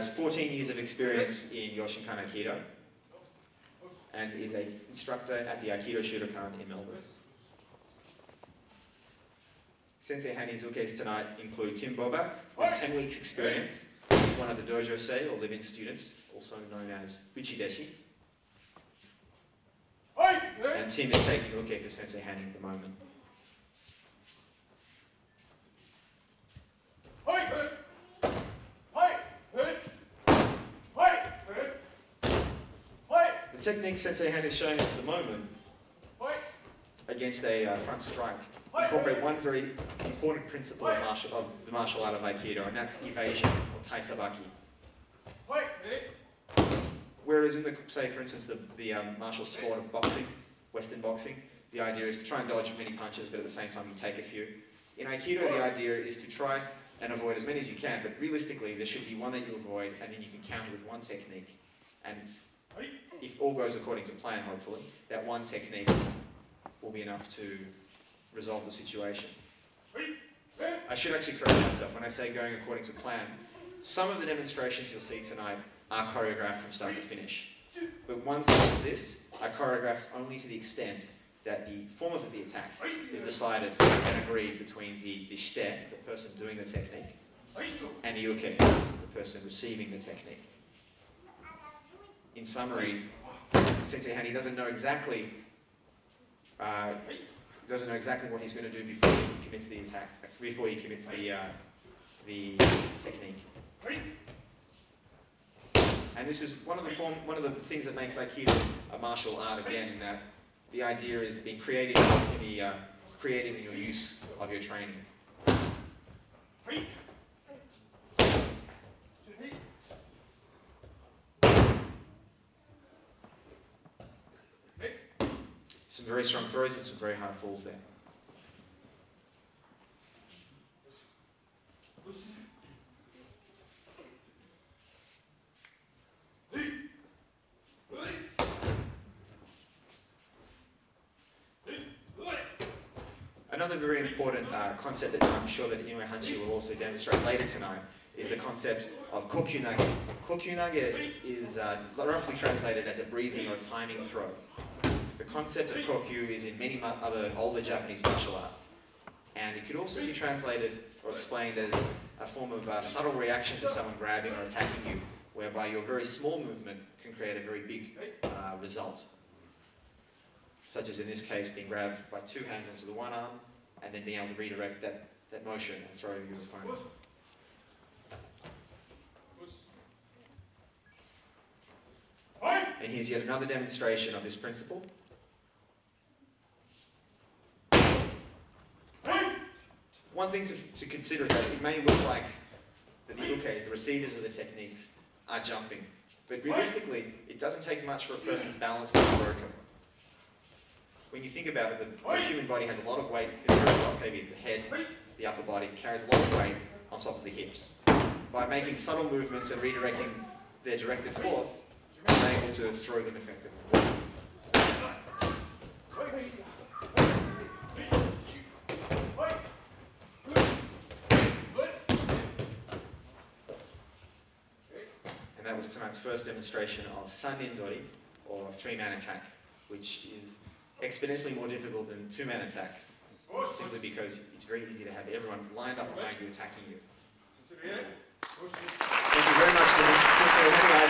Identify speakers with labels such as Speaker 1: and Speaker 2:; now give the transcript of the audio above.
Speaker 1: has 14 years of experience in Yoshinkan Aikido and is an instructor at the Aikido Shudokan in Melbourne. Sensei Hani Isac's tonight include Tim Bobak, with 10 weeks experience. He's one of the dojo sei, or living students, also known as Uchideshi. And Tim is taking uke for Sensei Hani at the moment. The technique Sensei Hani is showing us at the moment against a front strike incorporate one very important principle of the martial art of Aikido, and that's evasion, or taisabaki. Whereas in the, say for instance, the martial sport of boxing, Western boxing, the idea is to try and dodge many punches, but at the same time you take a few. In Aikido, the idea is to try and avoid as many as you can, but realistically there should be one that you avoid, and then you can counter with one technique. And if all goes according to plan, hopefully, that one technique will be enough to resolve the situation. I should actually correct myself. When I say going according to plan, some of the demonstrations you'll see tonight are choreographed from start to finish. But one such as this are choreographed only to the extent that the form of the attack is decided and agreed between the shite, the person doing the technique, and the uke, the person receiving the technique. In summary, Sensei Hani doesn't know exactly what he's going to do before he commits the attack, before he commits the technique. And this is one of the things that makes Aikido a martial art again, in that the idea is being creative in your use of your training. Some very strong throws and some very hard falls there. Another very important concept that I'm sure that Inoue Hanshi will also demonstrate later tonight is the concept of kokyunage. Kokyunage is roughly translated as a breathing or a timing throw. The concept of kokyu is in many other older Japanese martial arts, and it could also be translated or explained as a form of subtle reaction to someone grabbing or attacking you, whereby your very small movement can create a very big result. Such as in this case, being grabbed by two hands onto the one arm, and then being able to redirect that motion and throw your opponent. And here's yet another demonstration of this principle. One thing to consider is that it may look like that the ukes, the receivers of the techniques, are jumping. But realistically, it doesn't take much for a person's balance to be broken. When you think about it, the human body has a lot of weight at the very top, maybe the head, the upper body, carries a lot of weight on top of the hips. By making subtle movements and redirecting their directed force, you're able to throw them effectively. And that was tonight's first demonstration of futari-dori, or three-man attack, which is exponentially more difficult than two-man attack, simply because it's very easy to have everyone lined up behind you attacking you. Thank you very much, Sensei Hani.